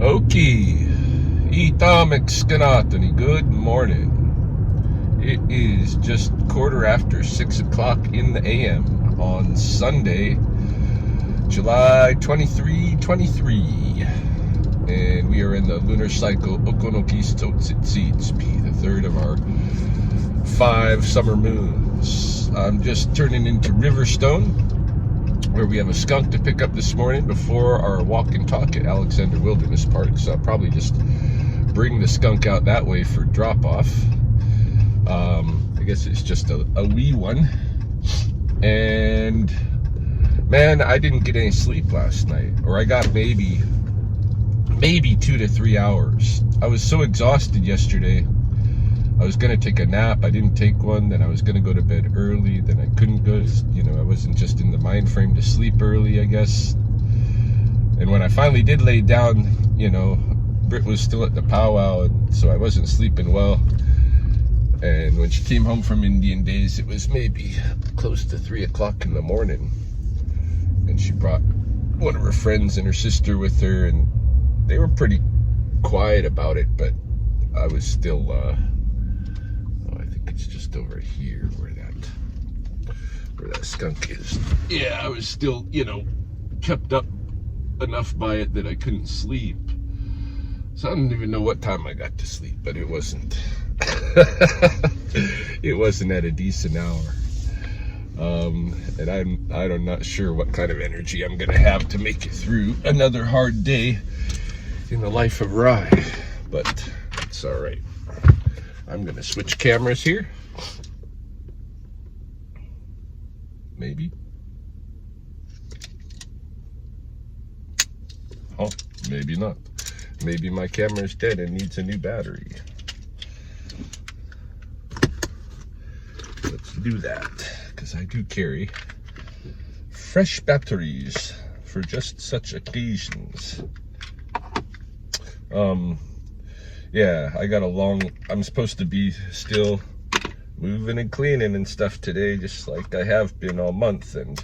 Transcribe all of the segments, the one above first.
Okay, Itamek good morning. It is just quarter after 6 o'clock in the AM on Sunday, July 23, and we are in the lunar cycle Okonokistotsutsitspi, the third of our 5 summer moons. I'm just turning into Riverstone, where we have a skunk to pick up this morning before our walk and talk at Alexander Wilderness Park. So I'll probably just bring the skunk out that way for drop off. I guess it's just a wee one. And man, I didn't get any sleep last night, or I got maybe 2 to 3 hours. I was so exhausted yesterday. I was gonna take a nap, I didn't take one, then I was gonna go to bed early, then I couldn't go, I wasn't just in the mind frame to sleep early, I guess. And when I finally did lay down, Britt was still at the powwow, and so I wasn't sleeping well. And when she came home from Indian Days, it was maybe close to 3 o'clock in the morning. And she brought one of her friends and her sister with her, and they were pretty quiet about it, but I was still, I think it's just over here where that skunk is. Yeah, I was still, kept up enough by it that I couldn't sleep. So I don't even know what time I got to sleep, but it wasn't it wasn't at a decent hour. And I'm not sure what kind of energy I'm gonna have to make it through another hard day in the life of Rye, but it's all right. I'm gonna switch cameras here. Maybe. Oh, maybe not. Maybe my camera's dead and needs a new battery. Let's do that, because I do carry fresh batteries for just such occasions. Yeah, I'm supposed to be still moving and cleaning and stuff today, just like I have been all month, and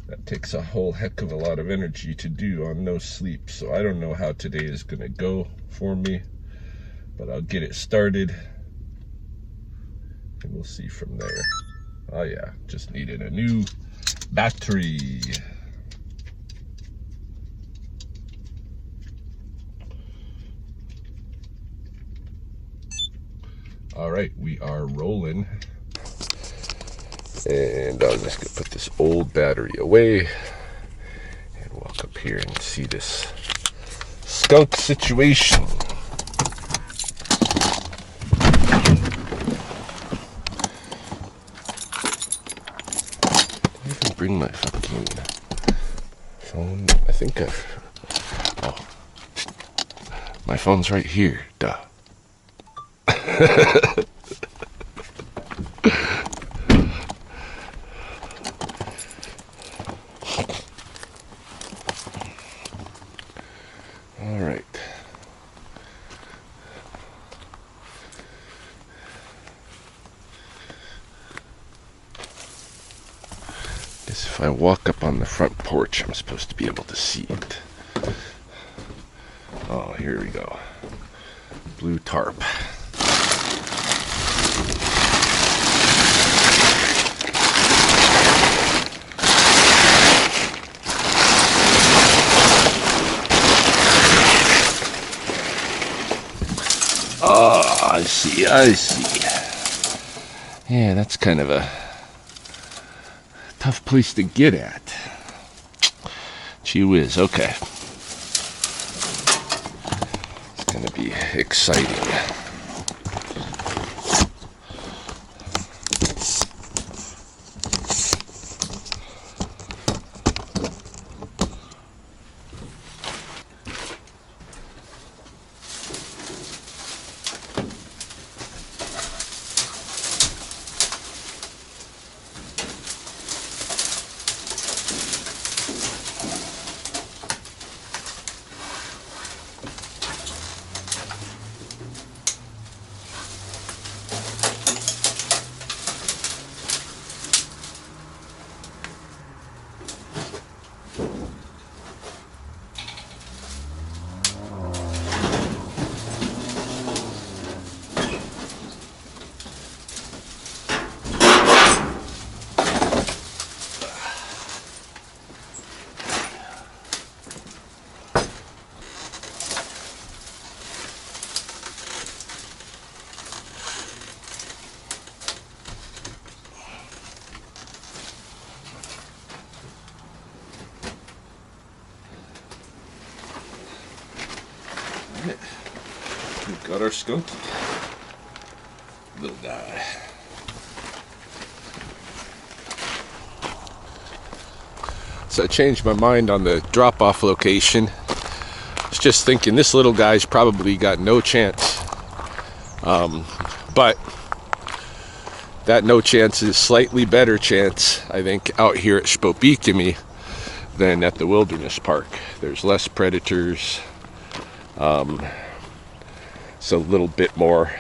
that takes a whole heck of a lot of energy to do on no sleep. So I don't know how today is gonna go for me, but I'll get it started and we'll see from there. Oh yeah, just needed a new battery. All right, we are rolling. And I'm just gonna put this old battery away and walk up here and see this skunk situation. I even bring my fucking phone. I think my phone's right here, duh. All right. Guess if I walk up on the front porch, I'm supposed to be able to see it. Oh, here we go. Blue tarp. Oh, I see. Yeah, that's kind of a tough place to get at. Gee whiz, okay. It's gonna be exciting. our skunky. Little guy. So I changed my mind on the drop-off location. I was just thinking this little guy's probably got no chance. But that no chance is slightly better chance, I think, out here at Spopikami than at the wilderness park. There's less predators. It's a little bit more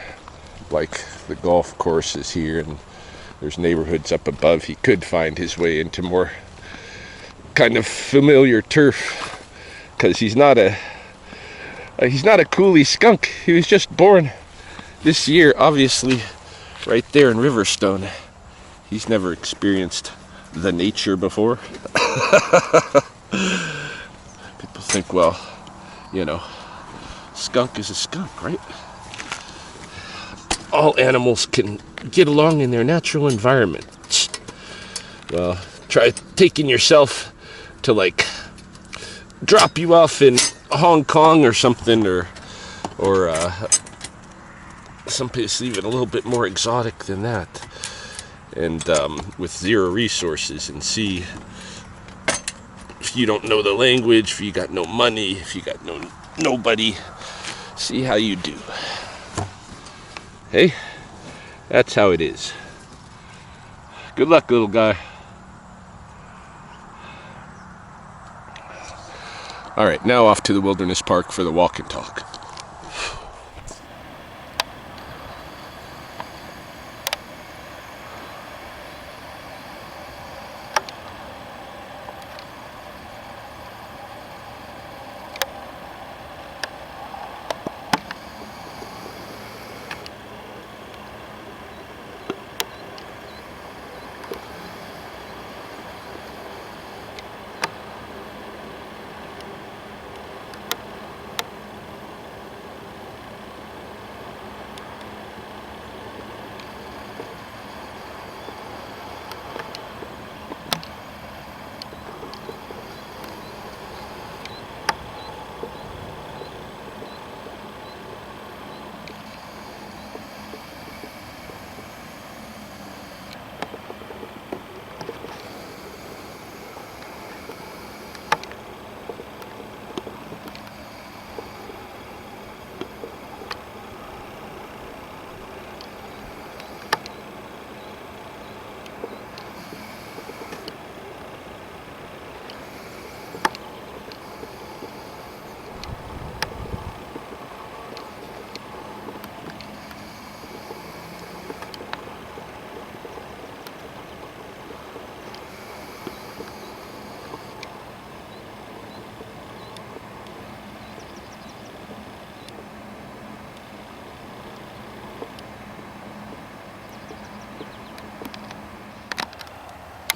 like the golf courses here, and there's neighborhoods up above. He could find his way into more kind of familiar turf, because he's not a coolie skunk. He was just born this year, obviously, right there in Riverstone. He's never experienced the nature before. People think, well, you know, skunk is a skunk, right? All animals can get along in their natural environment. Well, try taking yourself to, like, drop you off in Hong Kong or something, or someplace even a little bit more exotic than that, and with zero resources, and see if you don't know the language, if you got no money, if you got nobody, see how you do. Hey, that's how it is. Good luck, little guy. All right, now off to the wilderness park for the walk and talk.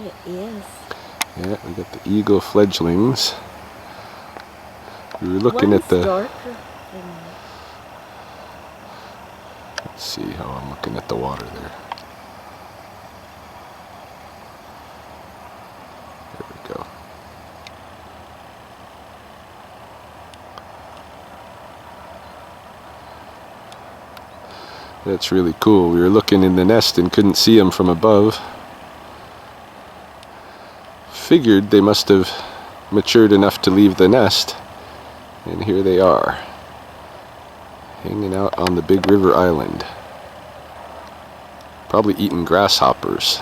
It is. Yeah, we got the eagle fledglings. We were looking at the... darker. Let's see how I'm looking at the water there. There we go. That's really cool. We were looking in the nest and couldn't see them from above. Figured they must have matured enough to leave the nest, and here they are, hanging out on the big river island, probably eating grasshoppers.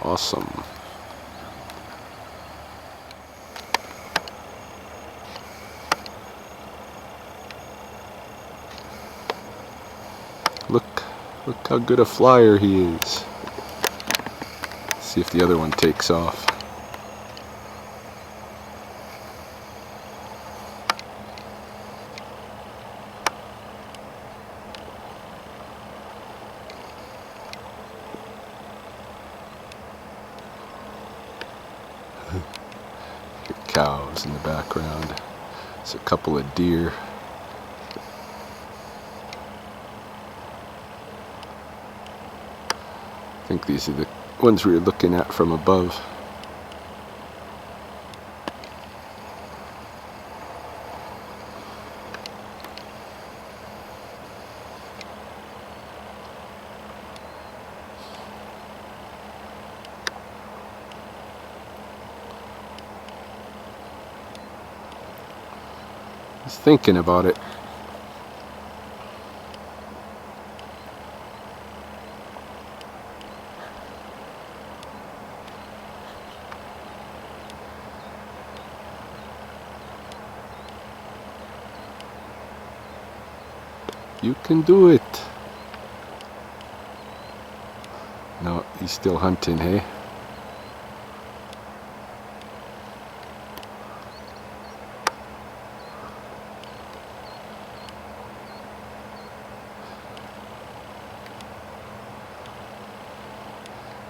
Awesome. Look how good a flyer he is. See if the other one takes off. Cows in the background. There's a couple of deer. I think these are the ones we were looking at from above. He's thinking about it. You can do it. No, he's still hunting, hey?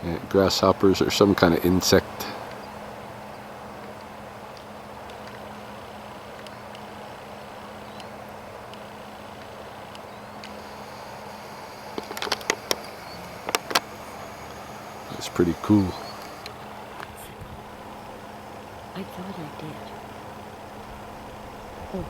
Yeah, grasshoppers or some kind of insect. It's pretty cool. I thought I did. Oh.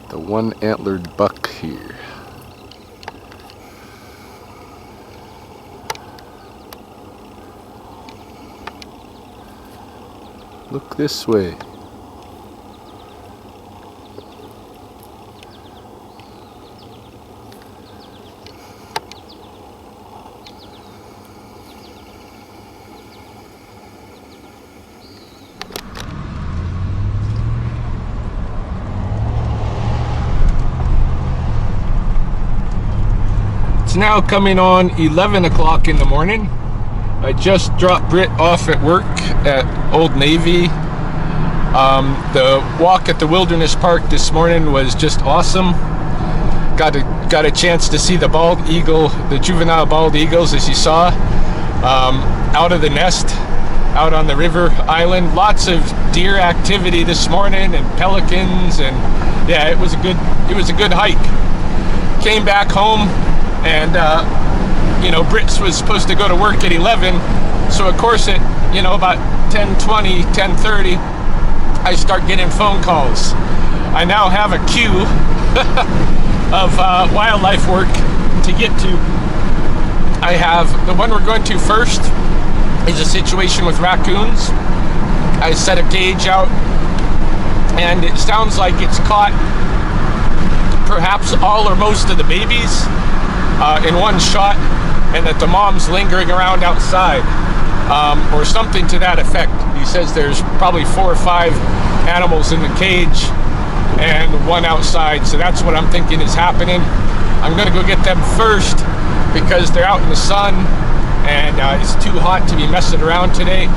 The one-antlered buck here. Look this way. It's now coming on 11 o'clock in the morning. I just dropped Britt off at work at Old Navy. The walk at the Wilderness Park this morning was just awesome. Got a chance to see the bald eagle, the juvenile bald eagles, as you saw, out of the nest, out on the river island. Lots of deer activity this morning and pelicans, and yeah, it was a good hike. Came back home. And, Brits was supposed to go to work at 11, so of course at, about 10:20, 10:30, I start getting phone calls. I now have a queue of wildlife work to get to. I have, the one we're going to first is a situation with raccoons. I set a gauge out, and it sounds like it's caught perhaps all or most of the babies in one shot, and that the mom's lingering around outside, or something to that effect. He says there's probably 4 or 5 animals in the cage and one outside, so that's what I'm thinking is happening. I'm gonna go get them first because they're out in the sun and it's too hot to be messing around today.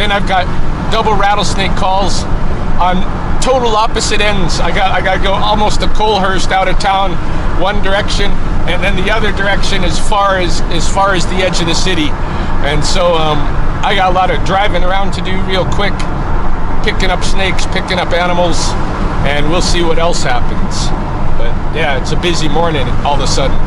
Then I've got double rattlesnake calls on total opposite ends. I got to go almost to Colehurst, out of town, one direction, and then the other direction as far as the edge of the city. And so I got a lot of driving around to do real quick, picking up snakes, picking up animals, and we'll see what else happens. But yeah, it's a busy morning all of a sudden.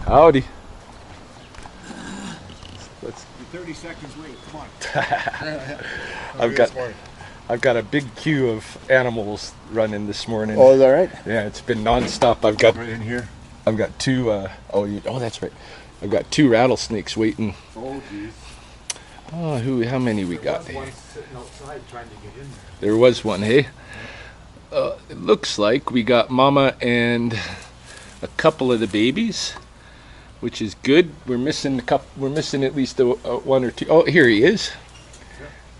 Howdy. You're 30 seconds late. Come on. I've got a big queue of animals running this morning. Oh, is that right? Yeah, it's been nonstop. I've got right in here. I've got 2. Oh, that's right. I've got 2 rattlesnakes waiting. Oh, geez. Oh, how many we got? One sitting outside trying to get in there. There was one, hey? It looks like we got mama and a couple of the babies, which is good. We're missing a couple. We're missing at least one or two. Oh, here he is.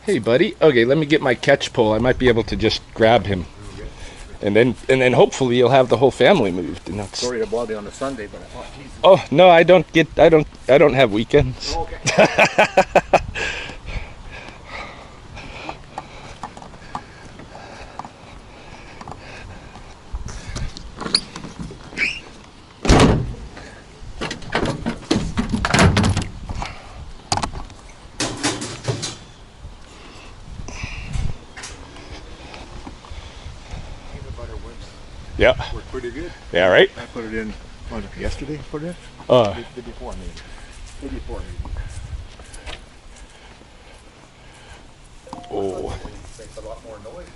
Hey, buddy. Okay, let me get my catch pole. I might be able to just grab him, and then hopefully you'll have the whole family moved. And that's... Sorry to bother you on a Sunday, but Jesus. Oh no, I don't have weekends. Oh, okay. Yeah. Worked pretty good. Yeah, right? I put it in yesterday. Put it in. The before maybe. The before maybe. Oh. Makes a lot more noise.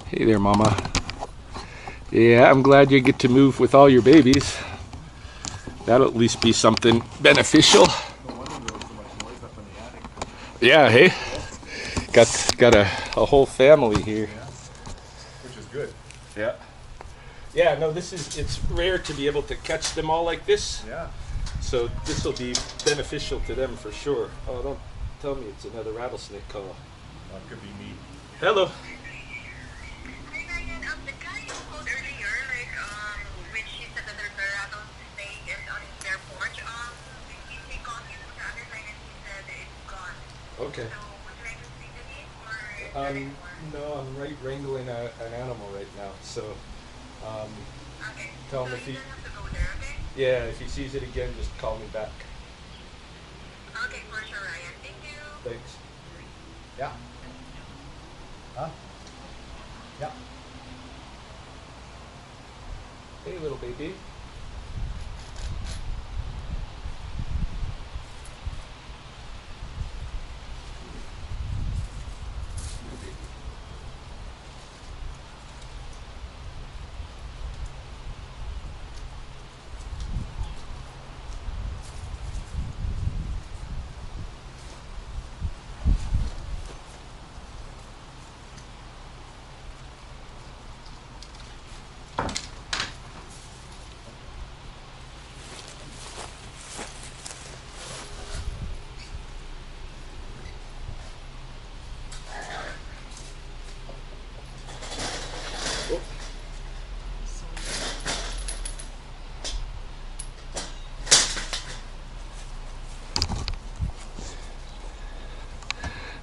Hey there, Mama. Yeah, I'm glad you get to move with all your babies. That'll at least be something beneficial. No wonder there was so much noise up in the attic. Yeah, hey. Got a whole family here. Yeah. Which is good. Yeah. Yeah, no, it's rare to be able to catch them all like this. Yeah. So this will be beneficial to them for sure. Oh, don't tell me it's another rattlesnake call. That could be me. Hello. Hi Ryan, the guy you called earlier, when she said that there's a rattlesnake and on their porch, he called you to the other side and he said it's gone. Okay. So would you like to speak to him or is there any more? No, I'm wrangling an animal right now. So, Okay. tell So him if you he, don't have to go there, okay? yeah, if he sees it again, just call me back. Okay, for sure Ryan. Thank you. Thanks. Yeah. Huh? Yeah. Hey, little baby.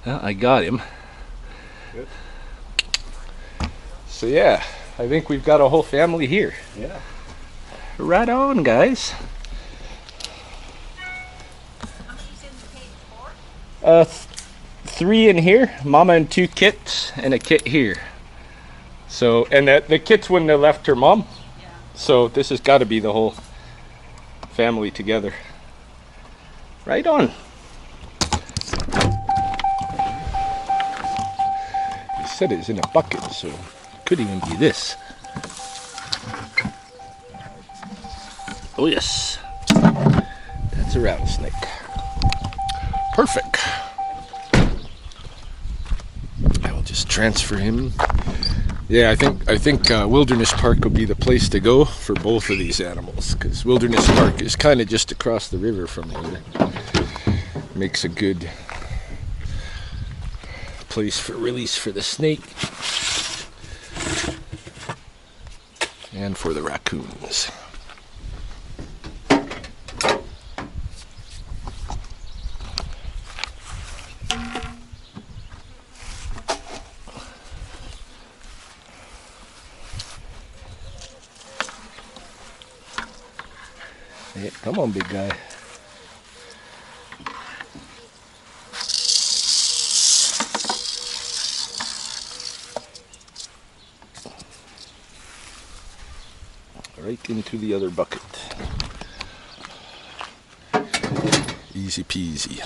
Well, I got him. Good. So yeah, I think we've got a whole family here. Yeah. Right on, guys. How many you paid for? 3 in here, Mama and 2 kits, and a kit here. So, and the kits wouldn't have left her mom. Yeah. So this has got to be the whole family together. Right on. He said it's in a bucket, so it could even be this. Oh yes, that's a rattlesnake. Perfect. I will just transfer him. Yeah, I think Wilderness Park would be the place to go for both of these animals, because Wilderness Park is kind of just across the river from here. Makes a good place for release for the snake and for the raccoons. Hey, come on, big guy. Right into the other bucket. Easy peasy.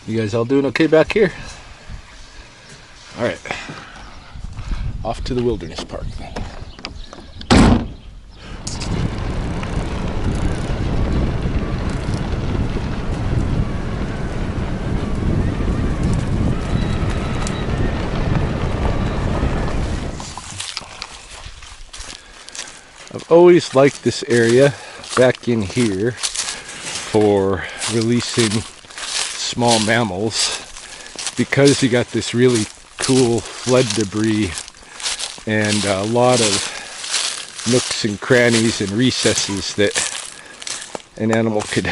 You guys all doing okay back here? All right. Off to the Wilderness Park then. I've always liked this area back in here for releasing small mammals because you got this really cool flood debris and a lot of nooks and crannies and recesses that an animal could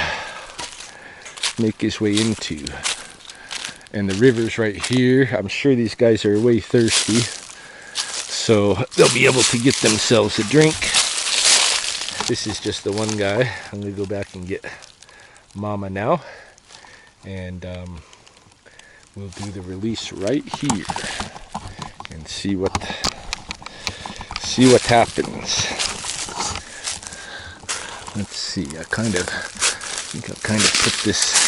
make his way into. And the river's right here. I'm sure these guys are way thirsty, so they'll be able to get themselves a drink. This is just the one guy. I'm gonna go back and get Mama now, and we'll do the release right here and see what happens. Let's see. I think I'll kind of put this.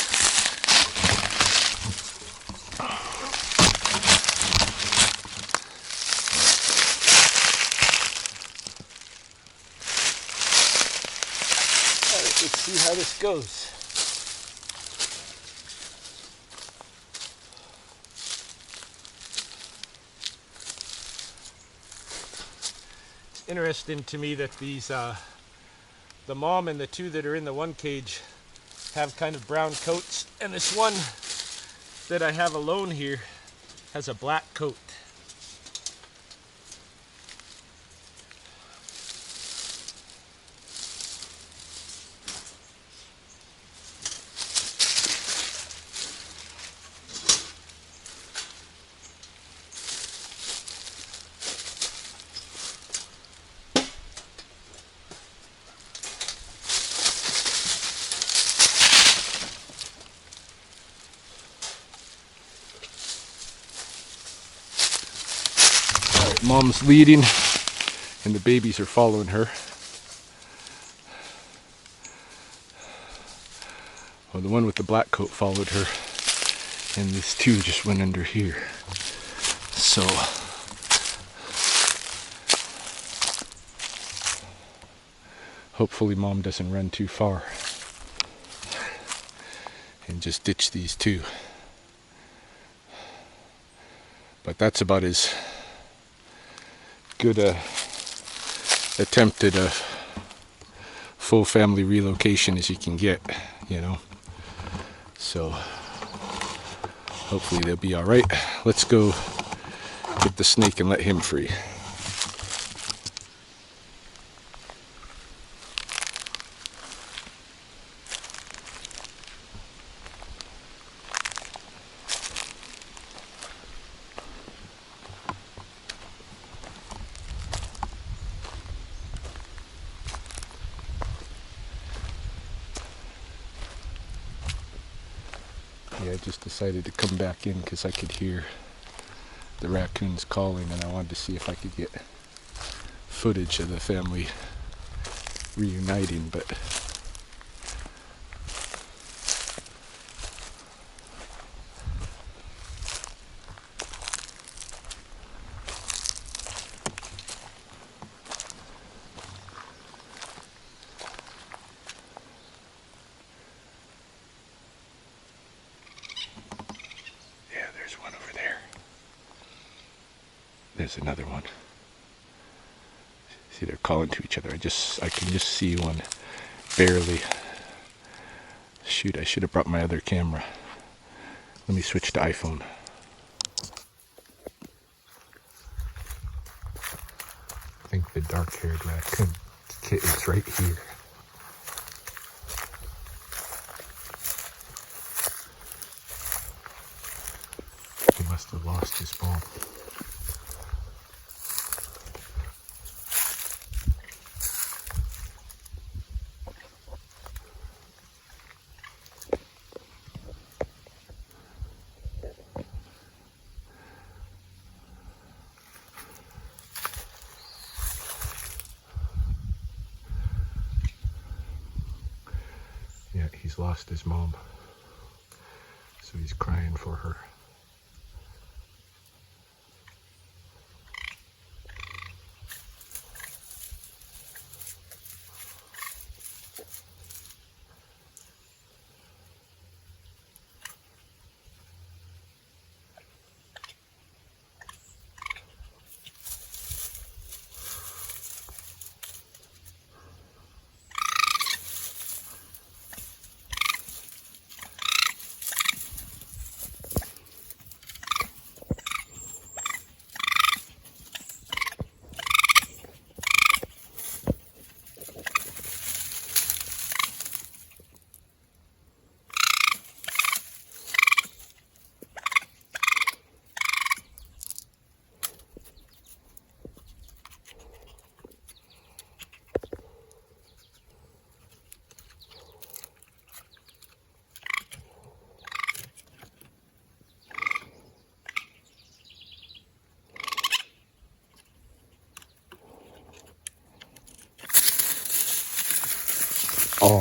Let's see how this goes. It's interesting to me that these, the mom and the two that are in the one cage have kind of brown coats, and this one that I have alone here has a black coat. Mom's leading and the babies are following her. Well, the one with the black coat followed her, and these two just went under here. So hopefully Mom doesn't run too far and just ditch these two. But that's about as good a attempt at a full family relocation as you can get, you know. So hopefully they'll be all right. Let's go get the snake and let him free. Yeah, I just decided to come back in because I could hear the raccoons calling, and I wanted to see if I could get footage of the family reuniting, but one over there. There's another one. See, they're calling to each other. I can just see one barely. Shoot, I should have brought my other camera. Let me switch to iPhone. I think the dark-haired raccoon kit is right here. He must have lost his ball. Yeah, he's lost his mom, so he's crying for her.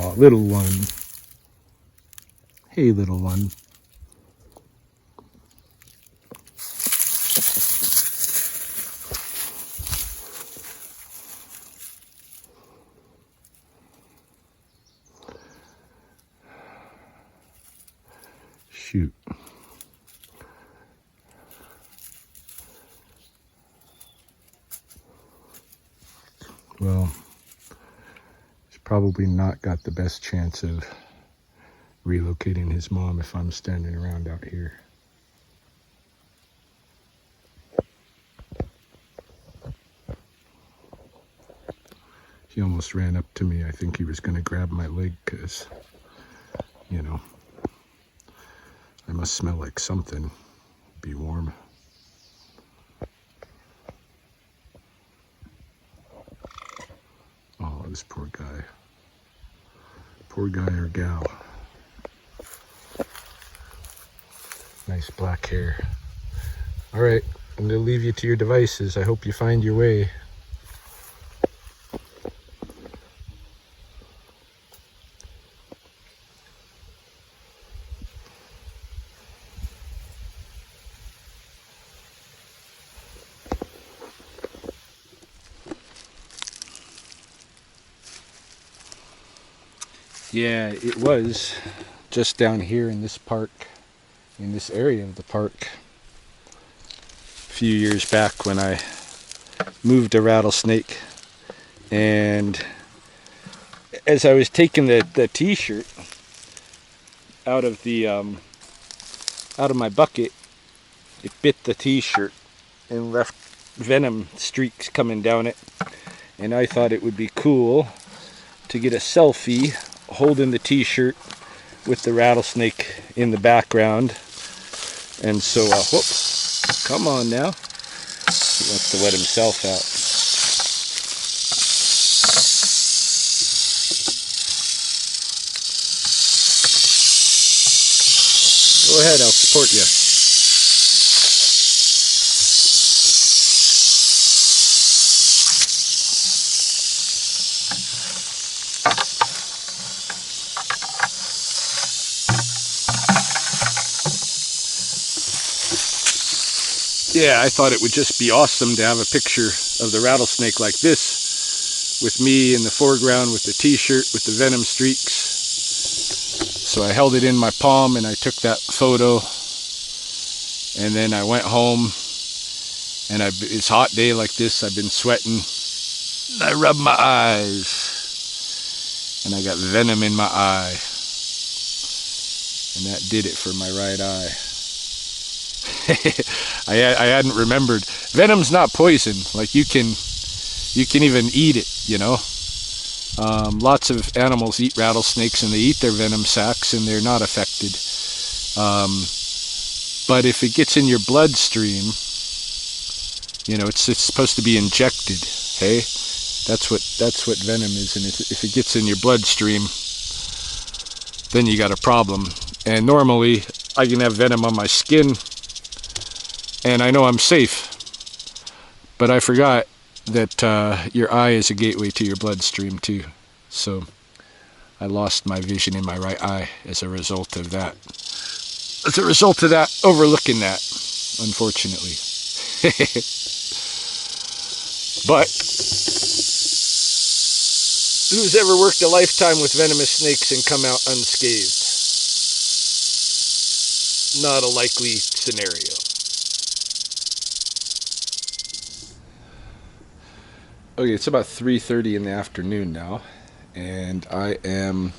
Aw, little one. Hey, little one. Shoot. Well, he's probably not got the best chance of relocating his mom if I'm standing around out here. He almost ran up to me. I think he was going to grab my leg because, you know, I must smell like something. Be warm. Oh, this poor guy. Poor guy or gal. Nice black hair. All right, I'm going to leave you to your devices. I hope you find your way. Yeah, it was just down here in this park, in this area of the park, a few years back when I moved a rattlesnake, and as I was taking the t-shirt out of the out of my bucket, it bit the t-shirt and left venom streaks coming down it, and I thought it would be cool to get a selfie holding the t-shirt with the rattlesnake in the background. And so whoop, come on now, he wants to let himself out. Go ahead, I'll support you. Yeah, I thought it would just be awesome to have a picture of the rattlesnake like this, with me in the foreground with the t-shirt with the venom streaks. So I held it in my palm and I took that photo, and then I went home, and it's a hot day like this, I've been sweating, I rubbed my eyes, and I got venom in my eye, and that did it for my right eye. I hadn't remembered. Venom's not poison. Like you can even eat it, you know. Lots of animals eat rattlesnakes and they eat their venom sacs and they're not affected. But if it gets in your bloodstream, you know, it's supposed to be injected. Hey, that's what venom is. And if it gets in your bloodstream, then you got a problem. And normally I can have venom on my skin, and I know I'm safe, but I forgot that your eye is a gateway to your bloodstream too. So I lost my vision in my right eye as a result of that. As a result of that, overlooking that, unfortunately. But who's ever worked a lifetime with venomous snakes and come out unscathed? Not a likely scenario. Okay, it's about 3:30 in the afternoon now, and I am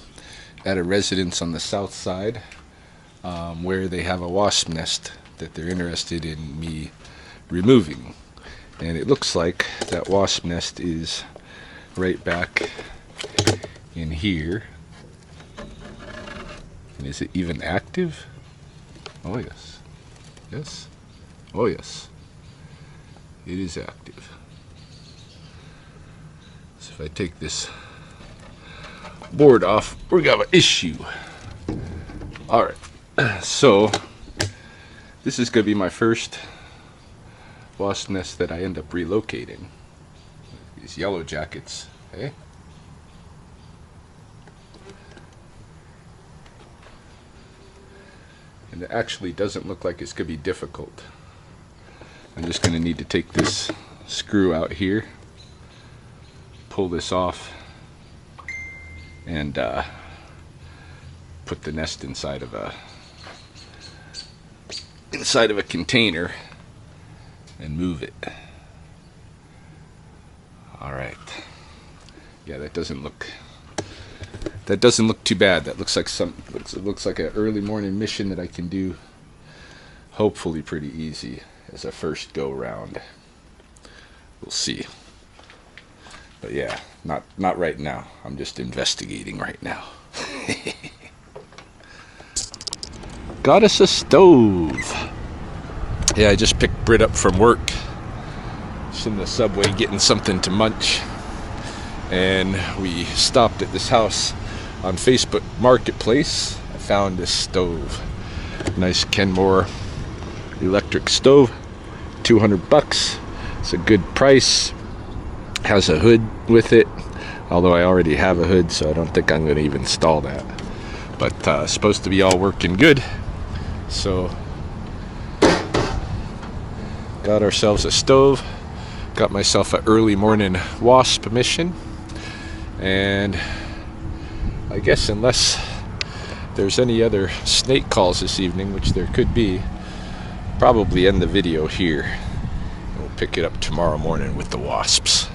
at a residence on the south side where they have a wasp nest that they're interested in me removing. And it looks like that wasp nest is right back in here. And is it even active? Oh yes. Yes. Oh yes. It is active. If I take this board off, we're gonna have an issue. Alright, so this is gonna be my first wasp nest that I end up relocating. These yellow jackets, eh? And it actually doesn't look like it's going to be difficult. I'm just going to need to take this screw out here, pull this off, and put the nest inside of a container and move it. All right. Yeah, that doesn't look too bad. That looks like it looks like an early morning mission that I can do hopefully pretty easy as a first go round. We'll see. But yeah, not right now. I'm just investigating right now. Got us a stove. Yeah, I just picked Britt up from work. She's in the subway getting something to munch. And we stopped at this house on Facebook Marketplace. I found this stove. Nice Kenmore electric stove. $200. It's a good price. Has a hood with it. Although I already have a hood, so I don't think I'm going to even install that. But it's supposed to be all working good. So got ourselves a stove. Got myself an early morning wasp mission. And I guess unless there's any other snake calls this evening, which there could be, probably end the video here. We'll pick it up tomorrow morning with the wasps.